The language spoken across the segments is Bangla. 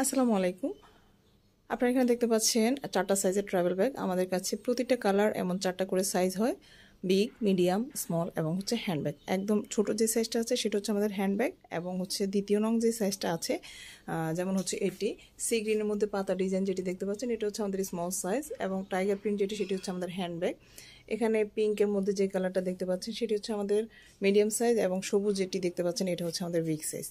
আসসালামু আলাইকুম। আপনারা এখানে দেখতে পাচ্ছেন 4টা সাইজের ট্রাভেল ব্যাগ। আমাদের কাছে প্রতিটা কালার এমন 4টা করে সাইজ হয়, বিগ, মিডিয়াম, স্মল এবং হচ্ছে হ্যান্ডব্যাগ। একদম ছোট যে সাইজটা আছে সেটা হচ্ছে আমাদের হ্যান্ডব্যাগ, এবং হচ্ছে দ্বিতীয় নং যে সাইজটা আছে যেমন হচ্ছে এটি সি গ্রিনের মধ্যে পাতা ডিজাইন যেটি দেখতে পাচ্ছেন এটা হচ্ছে আমাদের স্মল সাইজ, এবং টাইগার প্রিন্ট যেটি সেটি হচ্ছে আমাদের হ্যান্ডব্যাগ। এখানে পিঙ্কের মধ্যে যে কালারটা দেখতে পাচ্ছেন সেটি হচ্ছে আমাদের মিডিয়াম সাইজ, এবং সবুজ যেটি দেখতে পাচ্ছেন এটা হচ্ছে আমাদের বিগ সাইজ।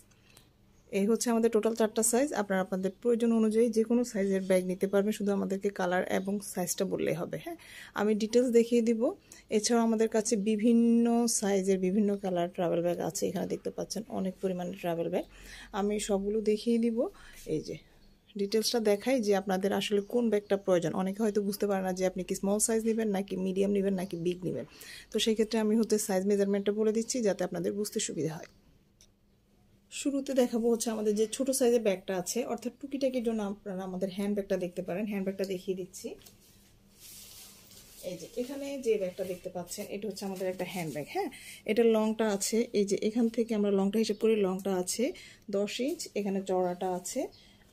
এই হচ্ছে আমাদের টোটাল 4টা সাইজ। আপনারা আপনাদের প্রয়োজন অনুযায়ী যে কোনো সাইজের ব্যাগ নিতে পারবেন, শুধু আমাদেরকে কালার এবং সাইজটা বললেই হবে। হ্যাঁ, আমি ডিটেলস দেখিয়ে দিব। এছাড়াও আমাদের কাছে বিভিন্ন সাইজের বিভিন্ন কালার ট্রাভেল ব্যাগ আছে। এখানে দেখতে পাচ্ছেন অনেক পরিমাণে ট্রাভেল ব্যাগ, আমি সবগুলো দেখিয়ে দিব। এই যে ডিটেলসটা দেখাই যে আপনাদের আসলে কোন ব্যাগটা প্রয়োজন। অনেকে হয়তো বুঝতে পারে না যে আপনি কি স্মল সাইজ নেবেন নাকি মিডিয়াম নেবেন নাকি বিগ নেবেন। তো সেই ক্ষেত্রে আমি হচ্ছে সাইজ মেজারমেন্টটা বলে দিচ্ছি যাতে আপনাদের বুঝতে সুবিধা হয়। শুরুতে দেখাবো হচ্ছে আমাদের যে ছোট সাইজের ব্যাগটা আছে, অর্থাৎ টুকিটাকির জন্য আপনারা আমাদের হ্যান্ড ব্যাগটা দেখতে পারেন। হ্যান্ড ব্যাগটা দেখিয়ে দিচ্ছি। এই যে এখানে যে ব্যাগটা দেখতে পাচ্ছেন এটা হচ্ছে আমাদের একটা হ্যান্ড ব্যাগ। হ্যাঁ, এটার লংটা আছে, এই যে এখান থেকে আমরা লংটা হিসেব করি, লংটা আছে 10 ইঞ্চ, এখানে চওড়াটা আছে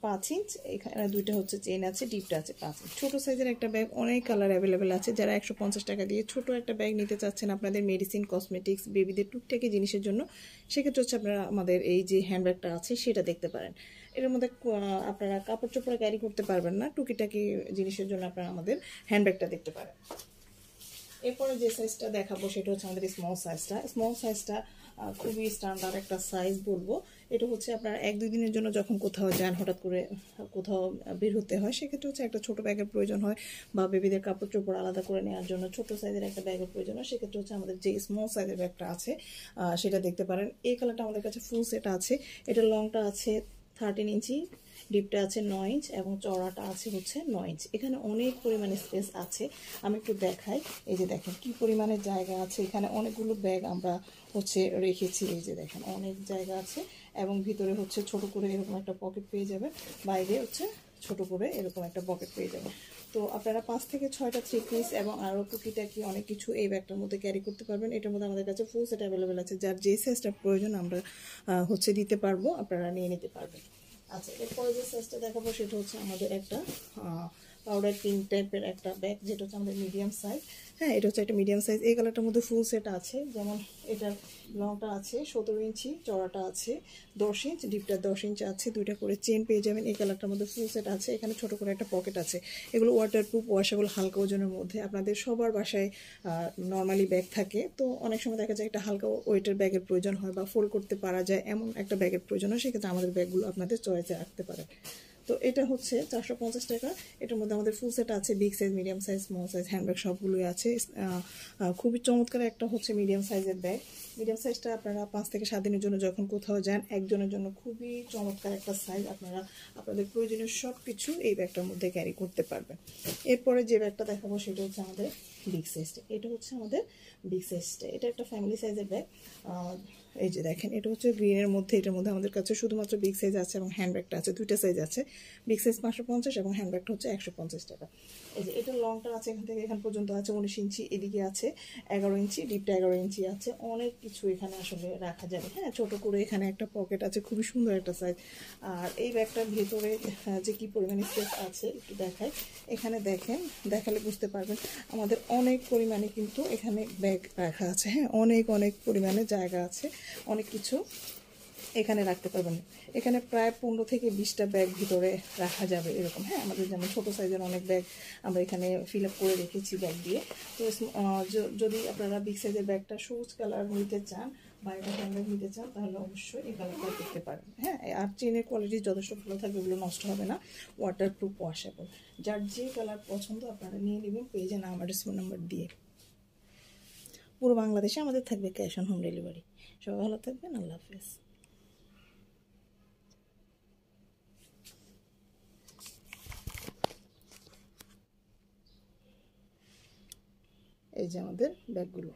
5 ইঞ্চ, এখানে দুইটা হচ্ছে চেন আছে, ডিপটা আছে 5 ইঞ্চ। ছোটো সাইজের একটা ব্যাগ, অনেক কালার অ্যাভেলেবেল আছে। যারা 150 টাকা দিয়ে ছোট একটা ব্যাগ নিতে চাচ্ছেন আপনাদের মেডিসিন, কসমেটিক্স, বেবিদের টুকটাকি জিনিসের জন্য, সেক্ষেত্রে হচ্ছে আপনারা আমাদের এই যে হ্যান্ড ব্যাগটা আছে সেটা দেখতে পারেন। এর মধ্যে আপনারা কাপড় চোপড় ক্যারি করতে পারবেন না, টুকিটাকি জিনিসের জন্য আপনারা আমাদের হ্যান্ড ব্যাগটা দেখতে পারেন। এরপরে যে সাইজটা দেখাবো সেটা হচ্ছে আমাদের স্মল সাইজটা। স্মল সাইজটা খুবই স্ট্যান্ডার্ড একটা সাইজ বলবো। এটা হচ্ছে আপনার 1-2 দিনের জন্য যখন কোথাও যান, হঠাৎ করে কোথাও বের হতে হয়, সেক্ষেত্রে হচ্ছে একটা ছোট ব্যাগের প্রয়োজন হয়, বা বেবিদের কাপড় চোপড় আলাদা করে নেওয়ার জন্য ছোট সাইজের একটা ব্যাগের প্রয়োজন হয়, সেক্ষেত্রে হচ্ছে আমাদের যে স্মল সাইজের ব্যাগটা আছে সেটা দেখতে পারেন। এই কালারটা আমাদের কাছে ফুল সেট আছে। এটা লংটা আছে 13 ইঞ্চি, ডিপটা আছে 9 ইঞ্চ, এবং চওড়াটা আছে হচ্ছে 9 ইঞ্চ। এখানে অনেক পরিমাণে স্পেস আছে, আমি একটু দেখাই। এই যে দেখেন কি পরিমাণে জায়গা আছে, এখানে অনেকগুলো ব্যাগ আমরা হচ্ছে রেখেছি। এই যে দেখেন অনেক জায়গা আছে, এবং ভিতরে হচ্ছে ছোট করে এরকম একটা পকেট পেয়ে যাবেন, বাইরে হচ্ছে ছোট করে এরকম একটা পকেট পেয়ে যাবেন। তো আপনারা 5 থেকে 6টা 3 পিস এবং আরও টুকিটাকি অনেক কিছু এই ব্যাগটার মধ্যে ক্যারি করতে পারবেন। এটার মধ্যে আমাদের কাছে ফুল সেট অ্যাভেলেবেল আছে, যার যে সাইজটা প্রয়োজন আমরা হচ্ছে দিতে পারবো, আপনারা নিয়ে নিতে পারবেন। আচ্ছা, এরপরে যে সাইজটা দেখাবো সেটা হচ্ছে আমাদের একটা পাউডার পিঙ্ক টাইপের একটা ব্যাগ, যেটা হচ্ছে আমাদের মিডিয়াম সাইজ। হ্যাঁ, এটা হচ্ছে একটা মিডিয়াম সাইজ। এই কালারটার মধ্যে ফুল সেট আছে, যেমন এটার লংটা আছে 17 ইঞ্চি, চড়াটা আছে 10 ইঞ্চ, ডিপটা 10 ইঞ্চ আছে, দুইটা করে চেন পেয়ে যাবেন। এই কালারটার মধ্যে ফুল সেট আছে, এখানে ছোট করে একটা পকেট আছে। এগুলো ওয়াটারপ্রুফ, ওয়াশেবল, হালকা ওজনের মধ্যে। আপনাদের সবার বাসায় নর্মালি ব্যাগ থাকে, তো অনেক সময় দেখা যায় একটা হালকা ওয়েটের ব্যাগের প্রয়োজন হয়, বা ফোল্ড করতে পারা যায় এমন একটা ব্যাগের প্রয়োজন হয়, সেক্ষেত্রে আমাদের ব্যাগগুলো আপনাদের চয়েসে রাখতে পারেন। তো এটা হচ্ছে 450 টাকা। এটার মধ্যে আমাদের ফুল সেট আছে, big size, medium size, small size, handbag সবগুলোই আছে। খুবই চমৎকার একটা হচ্ছে মিডিয়াম সাইজের ব্যাগ। মিডিয়াম সাইজটা আপনারা 5 থেকে 7 দিনের জন্য যখন কোথাও যান, একজনের জন্য খুবই চমৎকার একটা সাইজ। আপনারা আপনাদের প্রয়োজনীয় সব কিছু এই ব্যাগটার মধ্যে ক্যারি করতে পারবেন। এরপরে যে ব্যাগটা দেখাবো সেটা হচ্ছে আমাদের বিগ সাইজটা। এটা হচ্ছে আমাদের বিগ সাইজটা, এটা একটা ফ্যামিলি সাইজের ব্যাগ। এই যে দেখেন, এটা হচ্ছে গ্রিনের মধ্যে। এটার মধ্যে আমাদের কাছে শুধুমাত্র বিগ সাইজ আছে, এবং হ্যান্ডব্যাগটা আছে, দুইটা সাইজ আছে। বিগ সাইজ 550 এবং হ্যান্ডব্যাগটা হচ্ছে 150 টাকা। এই যে এটার লংটা আছে এখান থেকে এখান পর্যন্ত আছে 19 ইঞ্চি, এদিকে আছে 11 ইঞ্চি, ডিপটা 11 ইঞ্চি আছে। অনেক কিছু এখানে আসলে রাখা যাবে। হ্যাঁ, ছোট করে এখানে একটা পকেট আছে, খুবই সুন্দর একটা সাইজ। আর এই ব্যাগটার ভেতরে যে কি পরিমাণে স্পেস আছে একটু দেখাই। এখানে দেখেন, দেখালে বুঝতে পারবেন আমাদের অনেক পরিমাণে কিন্তু এখানে ব্যাগ রাখা আছে। হ্যাঁ, অনেক অনেক পরিমাণে জায়গা আছে, অনেক কিছু এখানে রাখতে পারবেন। এখানে প্রায় 15 থেকে 20টা ব্যাগ ভিতরে রাখা যাবে এরকম। হ্যাঁ, আমাদের যেমন ছোটো সাইজের অনেক ব্যাগ আমরা এখানে ফিল আপ করে রেখেছি ব্যাগ দিয়ে। তো যদি আপনারা বিগ সাইজের ব্যাগটা সবুজ কালার নিতে চান বা এটা হ্যান্ডব্যাগ নিতে চান, তাহলে অবশ্যই এই কালারটা করতে পারেন। হ্যাঁ, আর চেনের কোয়ালিটি যথেষ্ট ভালো থাকবে, এগুলো নষ্ট হবে না, ওয়াটারপ্রুফ, ওয়াশেবল। যার যে কালার পছন্দ আপনারা নিয়ে নেবেন, পেয়ে যান আমার ফোন নাম্বার দিয়ে। পুরো বাংলাদেশে আমাদের থাকবে ক্যাশ অন হোম ডেলিভারি। সবাই ভালো থাকবেন, আল্লাহ হাফেজ। এই যে আমাদের ব্যাগগুলো।